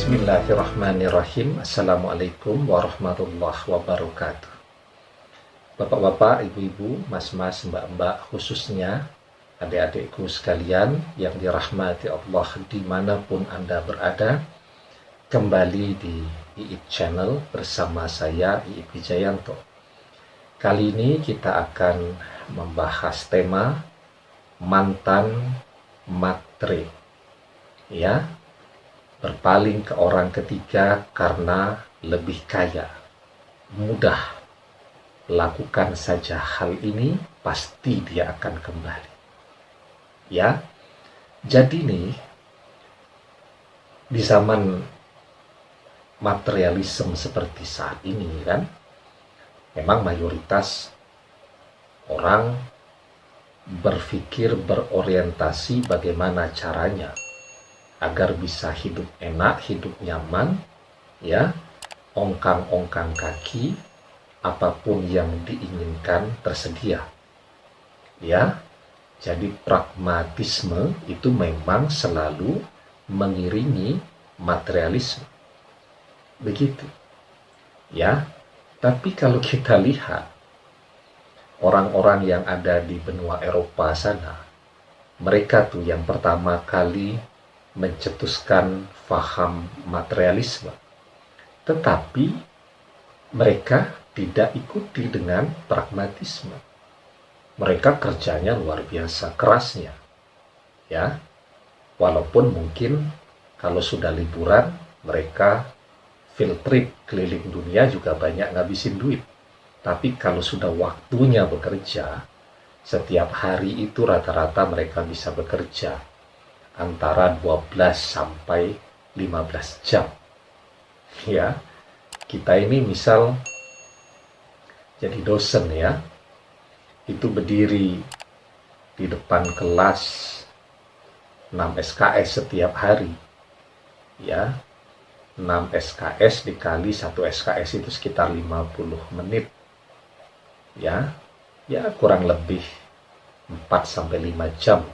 Bismillahirrahmanirrahim. Assalamualaikum warahmatullahi wabarakatuh. Bapak-bapak, ibu-ibu, mas-mas, mbak-mbak, khususnya adik-adikku sekalian yang dirahmati Allah dimanapun Anda berada, kembali di Iip Channel bersama saya, Iip Wijayanto. Kali ini kita akan membahas tema mantan matre, ya, berpaling ke orang ketiga karena lebih kaya. Mudah, lakukan saja hal ini, pasti dia akan kembali. Ya, jadi nih, di zaman materialisme seperti saat ini kan, memang mayoritas orang berpikir berorientasi bagaimana caranya agar bisa hidup enak, hidup nyaman, ya, ongkang-ongkang kaki, apapun yang diinginkan tersedia. Ya, jadi pragmatisme itu memang selalu mengiringi materialisme. Begitu. Ya, tapi kalau kita lihat orang-orang yang ada di benua Eropa sana, mereka tuh yang pertama kali mencetuskan faham materialisme, tetapi mereka tidak ikuti dengan pragmatisme. Mereka kerjanya luar biasa kerasnya, ya. Walaupun mungkin kalau sudah liburan mereka field trip keliling dunia juga banyak ngabisin duit. Tapi kalau sudah waktunya bekerja, setiap hari itu rata-rata mereka bisa bekerja antara 12 sampai 15 jam. Ya, kita ini misal jadi dosen ya, itu berdiri di depan kelas 6 SKS setiap hari. Ya, 6 SKS dikali 1 SKS itu sekitar 50 menit. Ya, kurang lebih 4 sampai 5 jam.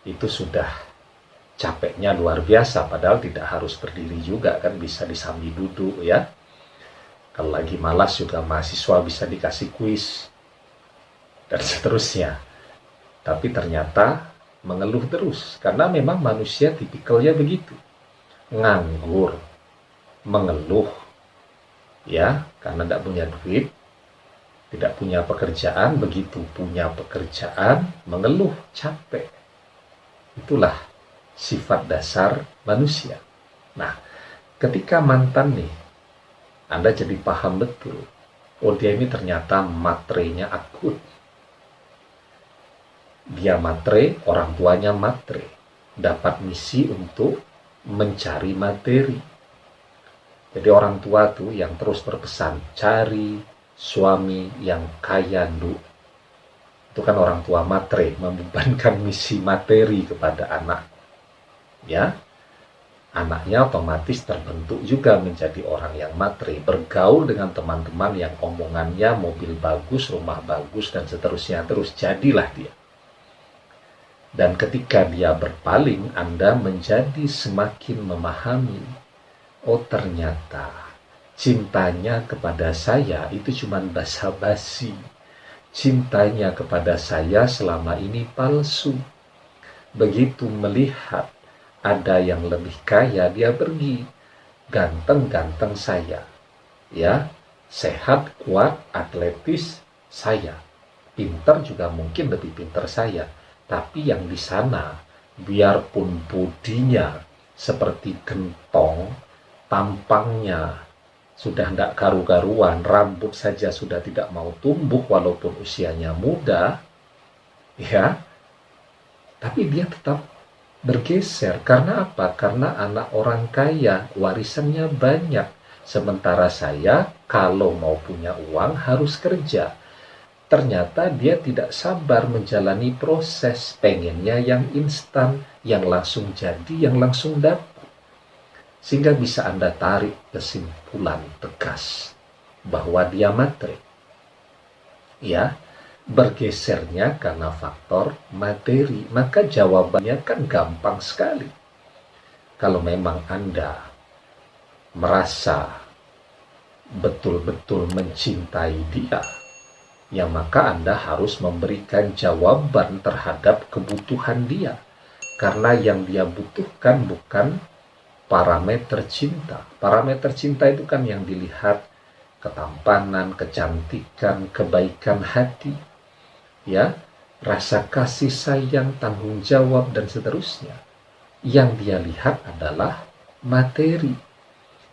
Itu sudah capeknya luar biasa, padahal tidak harus berdiri juga kan, bisa disambi duduk ya. Kalau lagi malas juga mahasiswa bisa dikasih kuis dan seterusnya. Tapi ternyata mengeluh terus, karena memang manusia tipikalnya begitu. Nganggur, mengeluh, ya, karena tidak punya duit, tidak punya pekerjaan, begitu punya pekerjaan, mengeluh, capek. Itulah sifat dasar manusia. Nah, ketika mantan nih, Anda jadi paham betul, oh dia ini ternyata matrenya akut. Dia matre, orang tuanya matre, dapat misi untuk mencari materi. Jadi orang tua tuh yang terus berpesan, cari suami yang kaya, Nduk. Itu kan orang tua matre, membebankan misi materi kepada anak. Ya, anaknya otomatis terbentuk juga menjadi orang yang matre, bergaul dengan teman-teman yang omongannya mobil bagus, rumah bagus, dan seterusnya, terus jadilah dia. Dan ketika dia berpaling, Anda menjadi semakin memahami, oh ternyata cintanya kepada saya itu cuma basa-basi. Cintanya kepada saya selama ini palsu. Begitu melihat ada yang lebih kaya, dia pergi. Ganteng-ganteng saya, ya, sehat, kuat, atletis saya, pintar juga mungkin lebih pintar saya. Tapi yang di sana, biarpun bodinya seperti gentong, tampangnya sudah tidak karu-karuan, rambut saja sudah tidak mau tumbuh walaupun usianya muda, ya, tapi dia tetap bergeser. Karena apa? Karena anak orang kaya, warisannya banyak. Sementara saya, kalau mau punya uang harus kerja. Ternyata dia tidak sabar menjalani proses, pengennya yang instan, yang langsung jadi, yang langsung dapat. Sehingga bisa Anda tarik kesimpulan tegas bahwa dia matre. Ya, bergesernya karena faktor materi, maka jawabannya kan gampang sekali. Kalau memang Anda merasa betul-betul mencintai dia, ya maka Anda harus memberikan jawaban terhadap kebutuhan dia. Karena yang dia butuhkan bukan parameter cinta. Parameter cinta itu kan yang dilihat ketampanan, kecantikan, kebaikan hati, ya, rasa kasih sayang, tanggung jawab, dan seterusnya. Yang dia lihat adalah materi.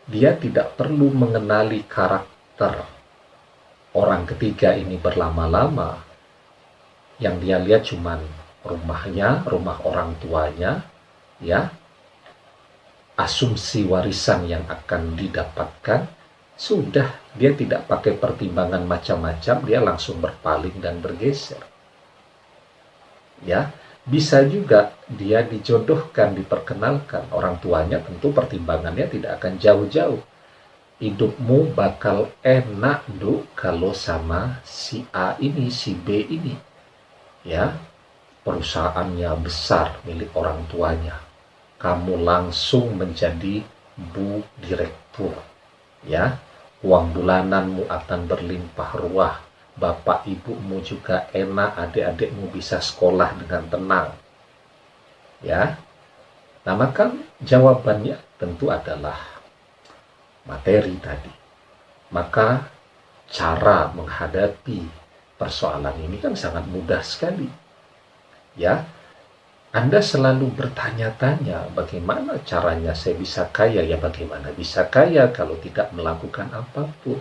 Dia tidak perlu mengenali karakter orang ketiga ini berlama-lama. Yang dia lihat cuman rumahnya, rumah orang tuanya, ya, asumsi warisan yang akan didapatkan. Sudah, dia tidak pakai pertimbangan macam-macam, dia langsung berpaling dan bergeser. Ya, bisa juga dia dijodohkan, diperkenalkan. Orang tuanya tentu pertimbangannya tidak akan jauh-jauh. Hidupmu bakal enak, kalau sama si A ini, si B ini. Ya, perusahaannya besar milik orang tuanya. Kamu langsung menjadi bu direktur. Ya, uang bulananmu akan berlimpah ruah. Bapak ibumu juga enak, adik-adikmu bisa sekolah dengan tenang. Ya. Nah, maka jawabannya tentu adalah materi tadi. Maka cara menghadapi persoalan ini kan sangat mudah sekali. Ya. Anda selalu bertanya-tanya, bagaimana caranya saya bisa kaya? Ya, bagaimana bisa kaya kalau tidak melakukan apapun?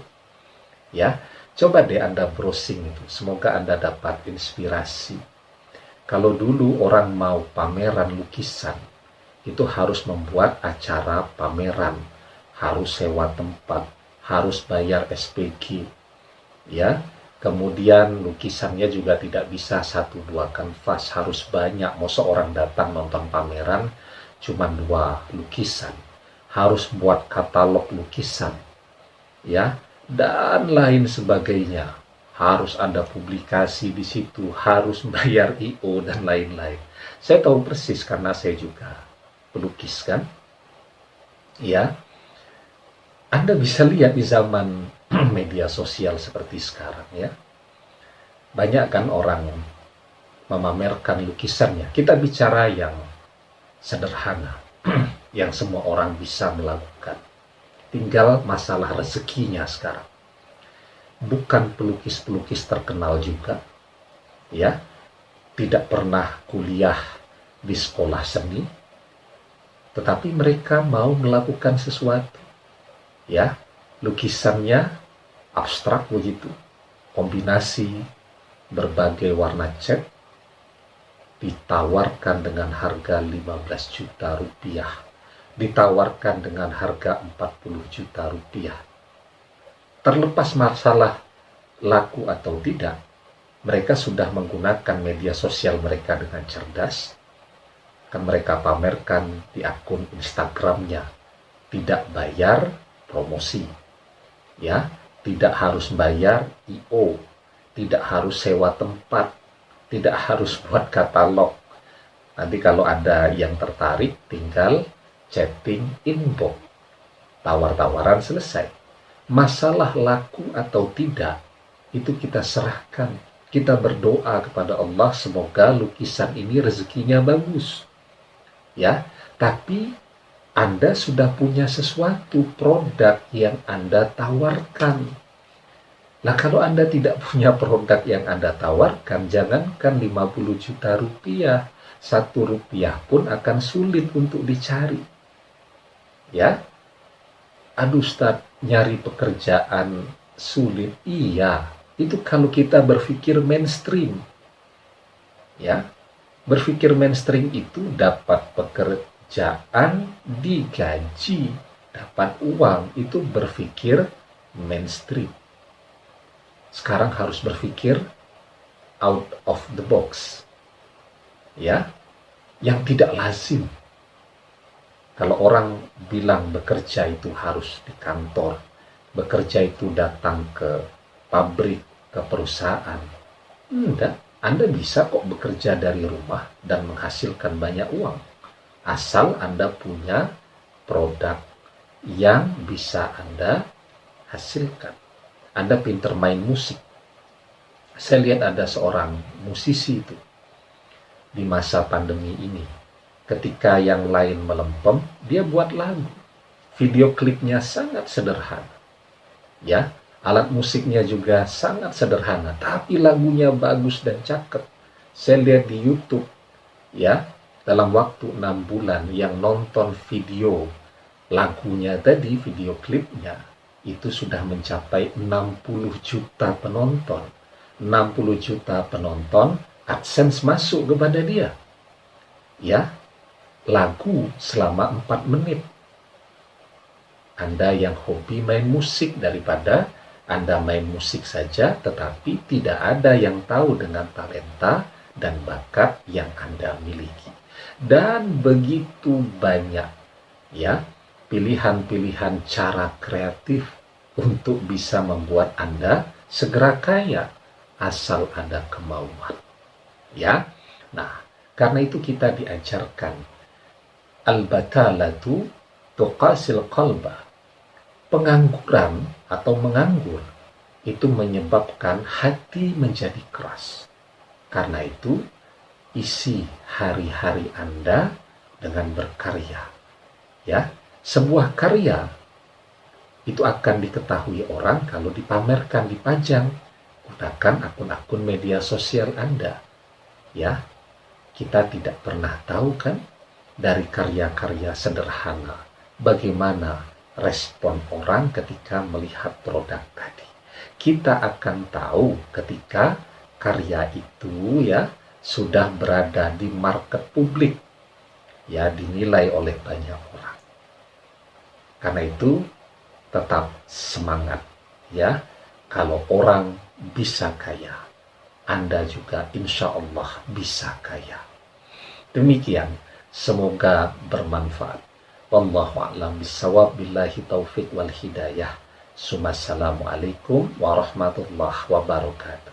Ya. Coba deh Anda browsing itu, semoga Anda dapat inspirasi. Kalau dulu orang mau pameran lukisan, itu harus membuat acara pameran, harus sewa tempat, harus bayar SPG, ya. Kemudian lukisannya juga tidak bisa 1-2 kanvas, harus banyak. Masa orang datang nonton pameran cuma 2 lukisan, harus buat katalog lukisan, ya. Dan lain sebagainya. Harus ada publikasi di situ, harus bayar IO dan lain-lain. Saya tahu persis karena saya juga pelukis kan. Ya. Anda bisa lihat di zaman media sosial seperti sekarang ya. Banyak kan orang memamerkan lukisannya. Kita bicara yang sederhana, yang semua orang bisa melakukan. Tinggal masalah rezekinya sekarang. Bukan pelukis-pelukis terkenal juga, ya, tidak pernah kuliah di sekolah seni, tetapi mereka mau melakukan sesuatu, ya, lukisannya abstrak begitu, kombinasi berbagai warna cat, ditawarkan dengan harga 15 juta rupiah. Ditawarkan dengan harga 40 juta rupiah. Terlepas masalah laku atau tidak, mereka sudah menggunakan media sosial mereka dengan cerdas. Kan mereka pamerkan di akun Instagramnya, tidak bayar promosi, ya, tidak harus bayar IO, tidak harus sewa tempat, tidak harus buat katalog. Nanti kalau ada yang tertarik, tinggal chatting inbox, tawar-tawaran selesai. Masalah laku atau tidak, itu kita serahkan. Kita berdoa kepada Allah, semoga lukisan ini rezekinya bagus. Ya, tapi Anda sudah punya sesuatu produk yang Anda tawarkan. Nah, kalau Anda tidak punya produk yang Anda tawarkan, jangankan 50 juta rupiah, 1 rupiah pun akan sulit untuk dicari. Ya, aduh Ustaz, nyari pekerjaan sulit. Iya, itu kalau kita berpikir mainstream. Ya, berpikir mainstream itu dapat pekerjaan, digaji, dapat uang, itu berpikir mainstream. Sekarang harus berpikir out of the box. Ya, yang tidak lazim. Kalau orang bilang bekerja itu harus di kantor, bekerja itu datang ke pabrik, ke perusahaan. Enggak, Anda bisa kok bekerja dari rumah dan menghasilkan banyak uang. asal Anda punya produk yang bisa Anda hasilkan. Anda pintar main musik. Saya lihat ada seorang musisi itu di masa pandemi ini. Ketika yang lain melempem, dia buat lagu. Video klipnya sangat sederhana. Ya, alat musiknya juga sangat sederhana, tapi lagunya bagus dan cakep. Saya lihat di YouTube, ya, dalam waktu 6 bulan yang nonton video lagunya tadi, video klipnya, itu sudah mencapai 60 juta penonton. 60 juta penonton, AdSense masuk kepada dia. Ya, lagu selama 4 menit. Anda yang hobi main musik, daripada Anda main musik saja tetapi tidak ada yang tahu dengan talenta dan bakat yang Anda miliki. Dan begitu banyak ya pilihan-pilihan cara kreatif untuk bisa membuat Anda segera kaya asal ada kemauan. Ya. Nah, karena itu kita diajarkan al-batalatu tuqasil qalba. Pengangguran atau menganggur itu menyebabkan hati menjadi keras. Karena itu, isi hari-hari Anda dengan berkarya. Ya, sebuah karya itu akan diketahui orang kalau dipamerkan, dipajang. Gunakan akun-akun media sosial Anda. Ya, kita tidak pernah tahu kan dari karya-karya sederhana bagaimana respon orang ketika melihat produk tadi. Kita akan tahu ketika karya itu ya sudah berada di market publik, ya dinilai oleh banyak orang. Karena itu tetap semangat ya. Kalau orang bisa kaya, Anda juga insya Allah bisa kaya. Demikian, semoga bermanfaat. Wallahu a'lam bishawab, billahi taufiq wal hidayah. Assalamualaikum warahmatullahi wabarakatuh.